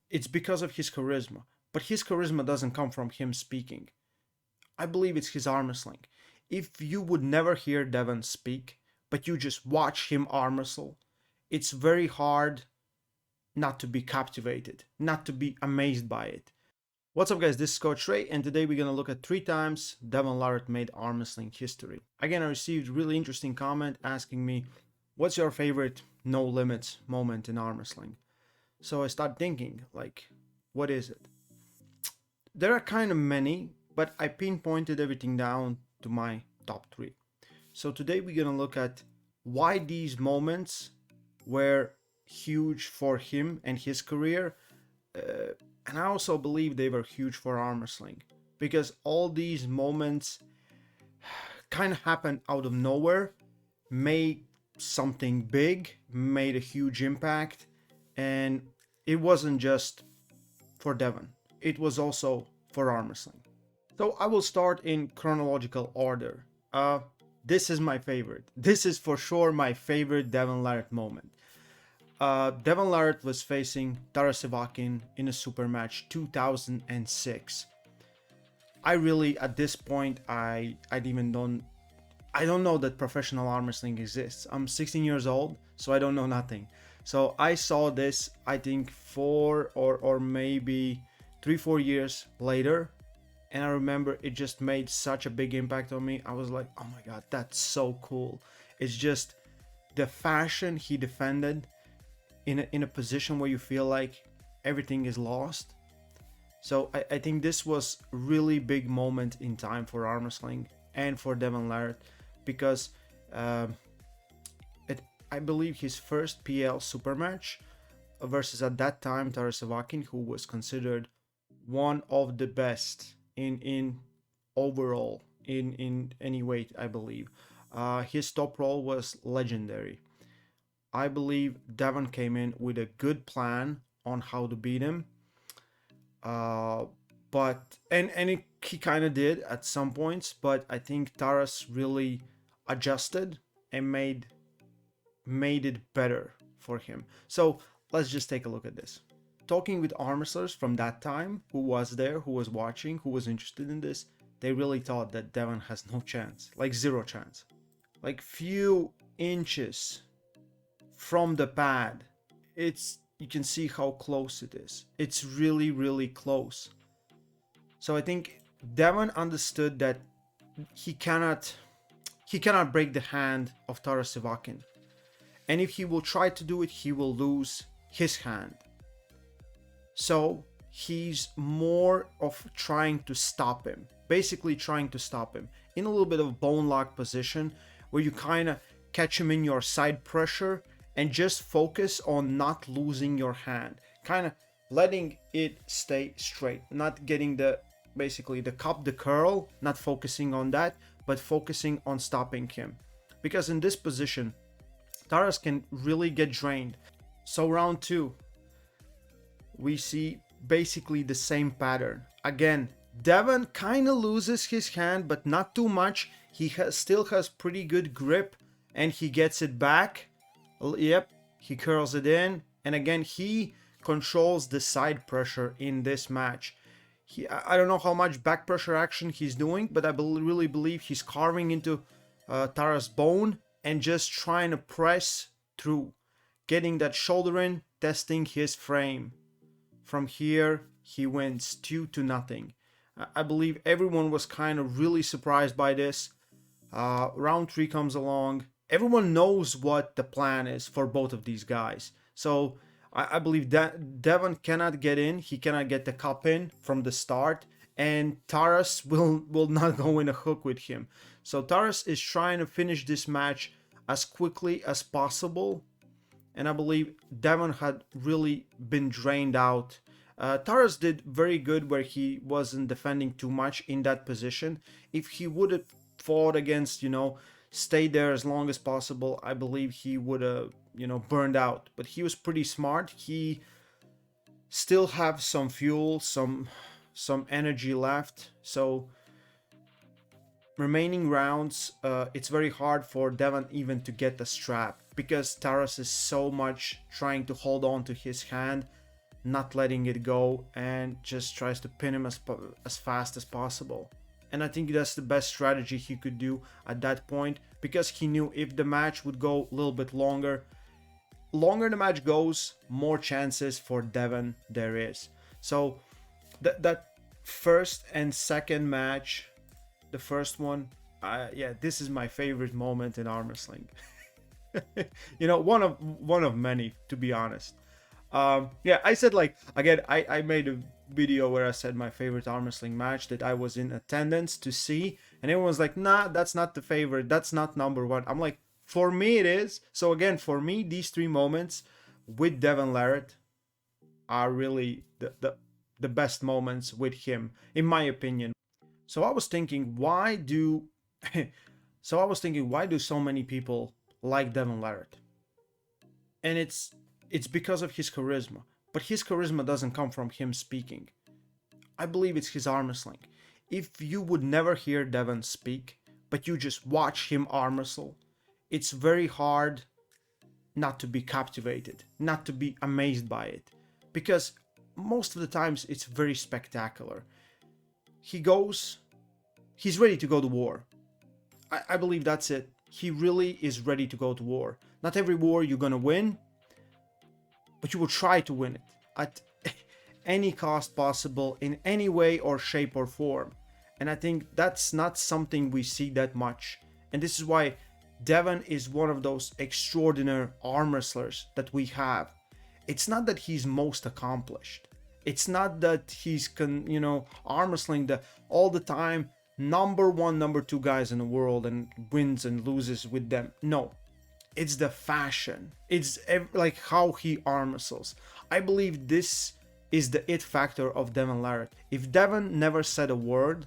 it's because of his charisma. But his charisma doesn't come from him speaking. I believe it's his arm wrestling. If you would never hear Devon speak, but you just watch him arm wrestle, it's very hard not to be captivated, not to be amazed by it. What's up, guys? This is Coach Ray, and today we're gonna look at 3 times Devon Larratt made arm wrestling history. Again, I received a really interesting comment asking me, "What's your favorite no limits moment in arm wrestling?" So I start thinking, like, what is it? There are kind of many, but I pinpointed everything down to my top 3. So today we're gonna look at why these moments were huge for him and his career, and I also believe they were huge for arm wrestling because all these moments kind of happened out of nowhere, made something big, made a huge impact, and it wasn't just for Devon, it was also for arm wrestling. So I will start in chronological order. This is my favorite. This is for sure my favorite Devon Larratt moment. Devon Larratt was facing Tarasavakin in a Supermatch 2006. I really, at this point, I don't know that professional arm wrestling exists. I'm 16 years old, so I don't know nothing. So I saw this, I think 4 or maybe 3-4 years later, and I remember it just made such a big impact on me. I was like, oh my god, that's so cool. It's just the fashion he defended in a position where you feel like everything is lost. So I think this was really big moment in time for arm wrestling and for Devon Larratt because I believe his first PL super match versus at that time Tarasavakin, who was considered one of the best in overall in any weight, I believe. His top roll was legendary. I believe Devon came in with a good plan on how to beat him. But he kind of did at some points, but I think Taras really adjusted and made it better for him. So let's just take a look at this. Talking with arm wrestlers from that time, who was there, who was watching, who was interested in this, they really thought that Devon has no chance, like zero chance, like few inches from the pad. You can see how close it is. It's really, really close. So I think Devon understood that he cannot break the hand of Tarasavakin. And if he will try to do it, he will lose his hand. So he's more of trying to stop him. Basically trying to stop him in a little bit of bone lock position where you kind of catch him in your side pressure and just focus on not losing your hand. Kind of letting it stay straight, not getting the cup, the curl, not focusing on that, but focusing on stopping him. Because in this position, Taras can really get drained. So round 2, we see basically the same pattern. Again, Devon kind of loses his hand, but not too much. He still has pretty good grip, and he gets it back. Yep, he curls it in, and again, he controls the side pressure in this match. I don't know how much back pressure action he's doing, but I really believe he's carving into Tara's bone and just trying to press through, getting that shoulder in, testing his frame. From here, he wins 2-0. I believe everyone was kind of really surprised by this. Round 3 comes along. Everyone knows what the plan is for both of these guys. So I believe that Devon cannot get in. He cannot get the cup in from the start. And Taras will not go in a hook with him. So Taras is trying to finish this match as quickly as possible. And I believe Devon had really been drained out. Taras did very good where he wasn't defending too much in that position. If he would have fought against, stayed there as long as possible, I believe he would have, burned out. But he was pretty smart. He still have some fuel, some energy left. So remaining rounds, it's very hard for Devon even to get the strap because Taras is so much trying to hold on to his hand, not letting it go, and just tries to pin him as fast as possible. And I think that's the best strategy he could do at that point, because he knew if the match would go a little bit longer the match goes, more chances for Devon there is. So that first and second match, the first one, yeah, this is my favorite moment in arm wrestling. One of many, to be honest. Yeah, I said, like, again, I made a video where I said my favorite arm wrestling match that I was in attendance to see, and everyone was like, nah, that's not the favorite, that's not number one. I'm like, for me it is. So again, for me, these three moments with Devon Larratt are really the best moments with him, in my opinion. So I was thinking, why do so many people like Devon Larratt? And it's because of his charisma. But his charisma doesn't come from him speaking. I believe it's his arm wrestling. If you would never hear Devon speak, but you just watch him arm wrestle, it's very hard not to be captivated, not to be amazed by it. Because most of the times it's very spectacular. He's ready to go to war. I believe that's it. He really is ready to go to war. Not every war you're gonna win, but you will try to win it at any cost possible, in any way or shape or form. And I think that's not something we see that much. And this is why Devon is one of those extraordinary arm wrestlers that we have. It's not that he's most accomplished. It's not that he's arm wrestling all the time number one, number two guys in the world and wins and loses with them. No, it's the fashion. It's like how he arm wrestles. I believe this is the it factor of Devon Larratt. If Devon never said a word,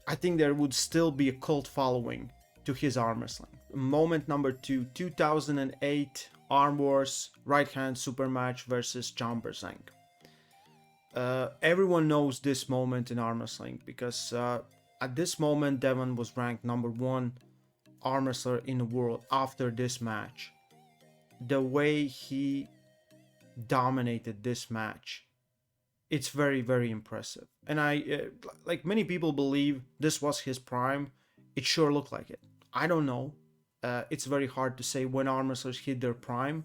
I think there would still be a cult following to his arm wrestling. Moment number 2, 2008 Arm Wars right hand Supermatch versus Chambersang. Everyone knows this moment in arm wrestling because at this moment Devon was ranked number 1 arm wrestler in the world after this match. The way he dominated this match, it's very, very impressive. And I like many people believe this was his prime. It sure looked like it. I don't know. It's very hard to say when arm wrestlers hit their prime.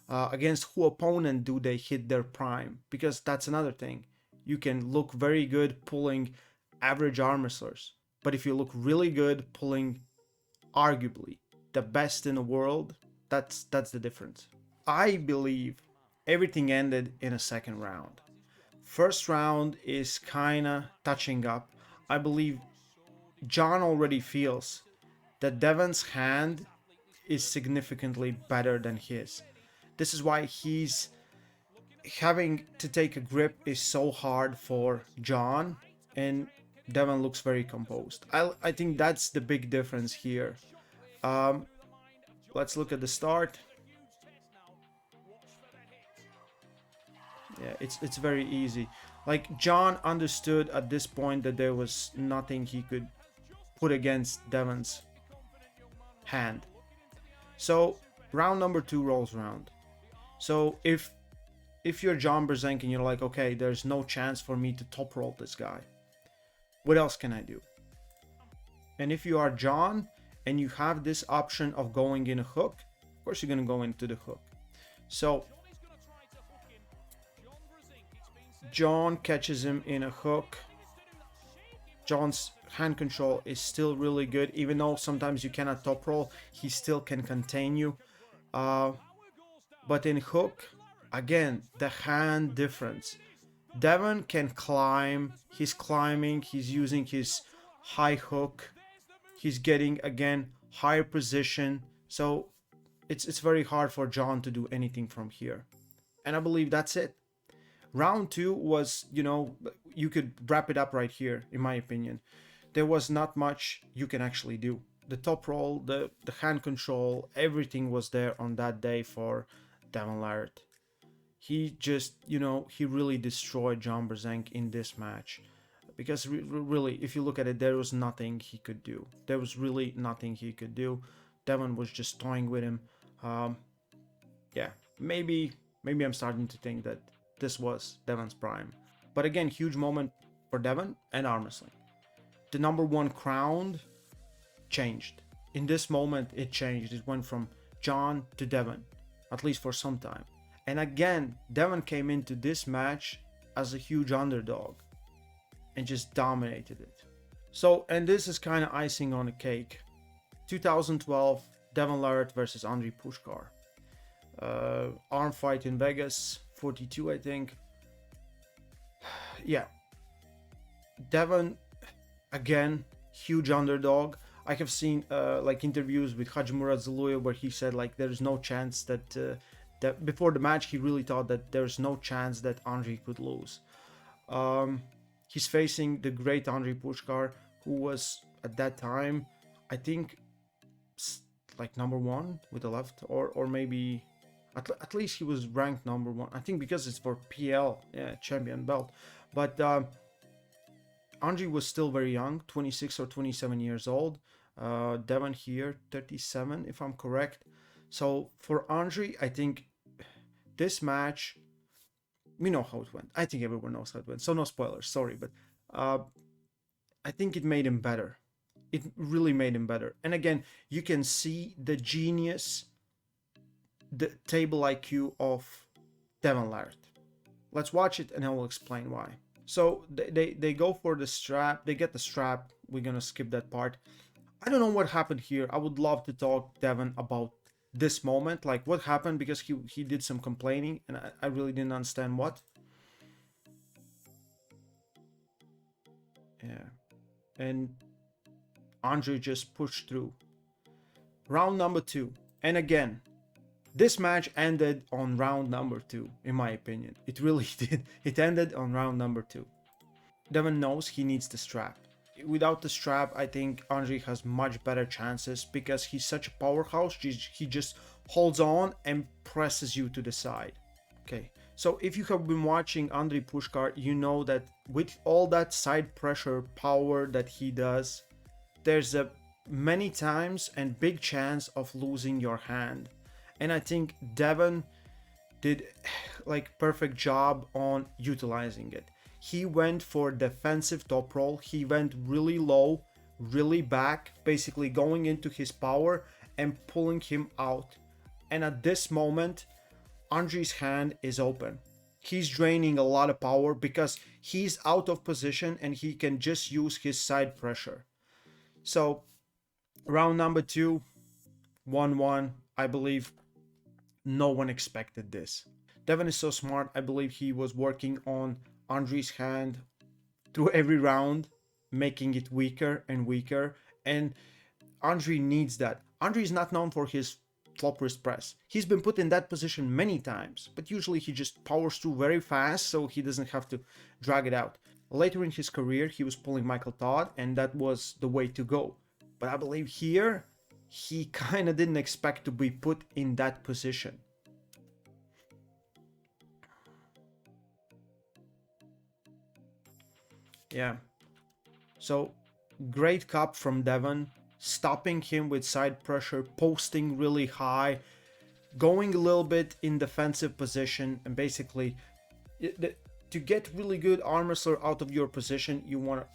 Against who opponent do they hit their prime? Because that's another thing. You can look very good pulling average arm wrestlers, but if you look really good pulling arguably the best in the world, that's the difference. I believe everything ended in a second round. First round is kinda touching up. I believe John already feels that Devon's hand is significantly better than his. This is why he's having to take a grip is so hard for John, and Devon looks very composed. I think that's the big difference here. Let's look at the start. Yeah, it's very easy. Like, John understood at this point that there was nothing he could put against Devon's hand. So round number 2 rolls around. So if you're Chambersang and you're like, okay, there's no chance for me to top roll this guy, what else can I do? And if you are John and you have this option of going in a hook, of course you're gonna go into the hook. So John catches him in a hook. John's hand control is still really good, even though sometimes you cannot top roll, he still can contain you. But in hook, again, the hand difference. Devon can climb, he's climbing, he's using his high hook, he's getting, again, higher position. So it's very hard for John to do anything from here. And I believe that's it. Round 2 was, you could wrap it up right here, in my opinion. There was not much you can actually do. The top roll, the hand control, everything was there on that day for Devon Larratt. He just, he really destroyed Chambersang in this match. Because really, if you look at it, there was nothing he could do. There was really nothing he could do. Devon was just toying with him. Yeah, maybe I'm starting to think that this was Devon's prime. But again, huge moment for Devon and arm wrestling. The number one crown changed. In this moment, it changed. It went from John to Devon, at least for some time. And again, Devon came into this match as a huge underdog and just dominated it. So, and this is kind of icing on the cake. 2012, Devon Larratt versus Andrei Pushkar. Arm fight in Vegas, 42, I think. Yeah. Devon, again, huge underdog. I have seen like interviews with Hajimura Zaluya where he said like there's no chance that that before the match he really thought that there's no chance that Andrei could lose. He's facing the great Andrei Pushkar, who was at that time, I think, like number one with the left, or maybe at least he was ranked number one. I think because it's for PL, yeah, champion belt. But Andrei was still very young, 26 or 27 years old. Devon here, 37, if I'm correct. So for Andrei, I think this match, we know how it went. I think everyone knows how it went. So no spoilers, sorry, but I think it made him better. It really made him better. And again, you can see the genius, the table IQ of Devon Larratt. Let's watch it and I will explain why. So they go for the strap. They get the strap. We're going to skip that part. I don't know what happened here. I would love to talk Devon about this moment. Like what happened, because he did some complaining and I really didn't understand what. Yeah. And Andrei just pushed through. Round number 2. And again, this match ended on round number 2, in my opinion. It really did. It ended on round number 2. Devon knows he needs the strap. Without the strap, I think Andrei has much better chances because he's such a powerhouse. He just holds on and presses you to the side. Okay, so if you have been watching Andrei Pushkar, you know that with all that side pressure power that he does, there's a many times and big chance of losing your hand. And I think Devon did like perfect job on utilizing it. He went for defensive top roll. He went really low, really back, basically going into his power and pulling him out. And at this moment, Andrei's hand is open. He's draining a lot of power because he's out of position and he can just use his side pressure. So round number 2, 1-1, I believe no one expected this. Devon is so smart. I believe he was working on Andrei's hand through every round, making it weaker and weaker. And Andrei needs that. Andrei is not known for his flop wrist press. He's been put in that position many times, but usually he just powers through very fast so he doesn't have to drag it out. Later in his career, he was pulling Michael Todd, and that was the way to go. But I believe here, he kind of didn't expect to be put in that position. Yeah. So, great cup from Devon, stopping him with side pressure, posting really high, going a little bit in defensive position, and basically, to get really good arm wrestler out of your position, you want to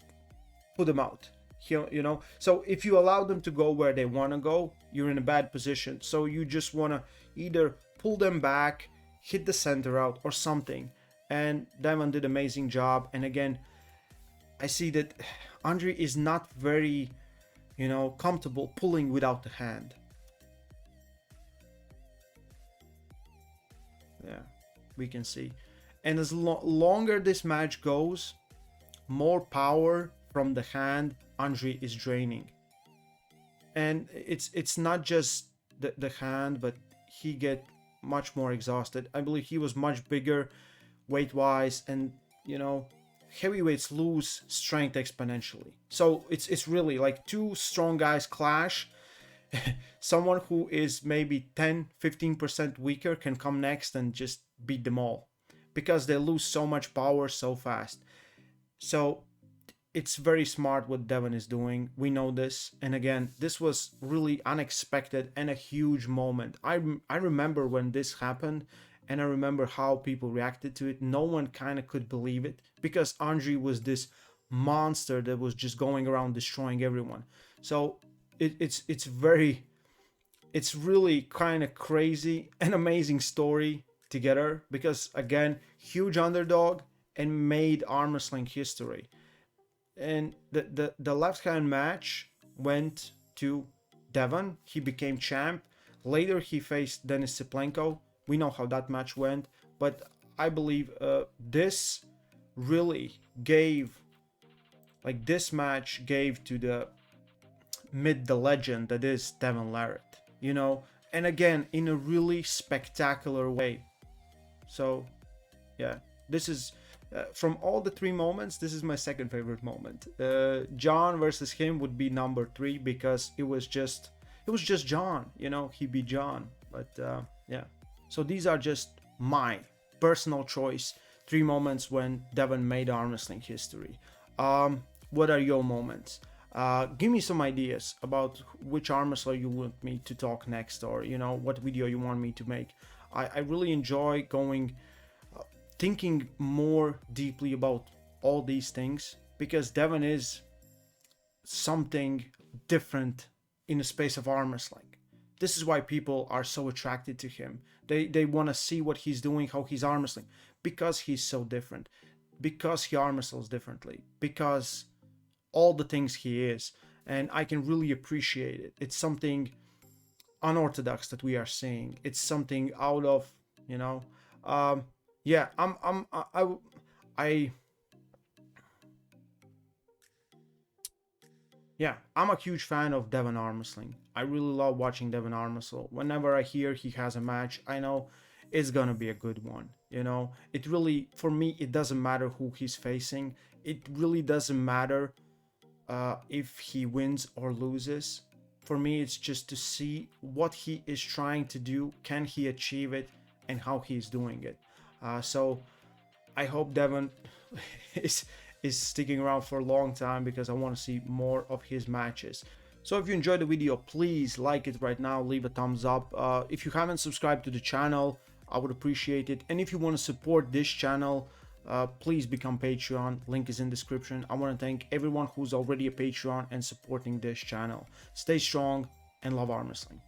put them out. You know, so if you allow them to go where they want to go, you're in a bad position. So you just want to either pull them back, hit the center out, or something. And Devon did an amazing job. And again, I see that Andrei is not very, comfortable pulling without the hand. Yeah, we can see. And as longer this match goes, more power from the hand Andrei is draining. And it's not just the hand, but he get much more exhausted. I believe he was much bigger weight-wise, and heavyweights lose strength exponentially. So it's really like two strong guys clash. Someone who is maybe 10-15% weaker can come next and just beat them all because they lose so much power so fast. So it's very smart what Devon is doing. We know this. And again, this was really unexpected and a huge moment. I remember when this happened and I remember how people reacted to it. No one kind of could believe it because Andre was this monster that was just going around destroying everyone. So it's very, it's really kind of crazy and amazing story together because again, huge underdog and made arm wrestling history. And the left hand match went to Devon. He became champ. Later he faced Denis Siplenko. We know how that match went, but I believe this really gave, like this match gave to the legend that is Devon Larratt, you know, and again in a really spectacular way. So yeah, this is from all the three moments, this is my second favorite moment. John versus him would be number three because it was just John, you know, he beat John. But yeah, so these are just my personal choice three moments when Devon made arm wrestling history. What are your moments? Give me some ideas about which arm wrestler you want me to talk next, or you know what video you want me to make. I really enjoy going thinking more deeply about all these things because Devon is something different in the space of arm wrestling. This is why people are so attracted to him. They want to see what he's doing, how he's arm wrestling, because he's so different, because he arm wrestles differently, because all the things he is, and I can really appreciate it. It's something unorthodox that we are seeing. It's something out of, you know, yeah, yeah, I'm a huge fan of Devon arm wrestling. I really love watching Devon arm wrestle. Whenever I hear he has a match, I know it's gonna be a good one. You know, it really, for me, it doesn't matter who he's facing. It really doesn't matter if he wins or loses. For me, it's just to see what he is trying to do, can he achieve it, and how he's doing it. So I hope Devon is sticking around for a long time because I want to see more of his matches. So if you enjoyed the video, please like it right now, leave a thumbs up. If you haven't subscribed to the channel, I would appreciate it. And if you want to support this channel, please become Patreon. Link is in description. I want to thank everyone who's already a Patreon and supporting this channel. Stay strong and love arm wrestling.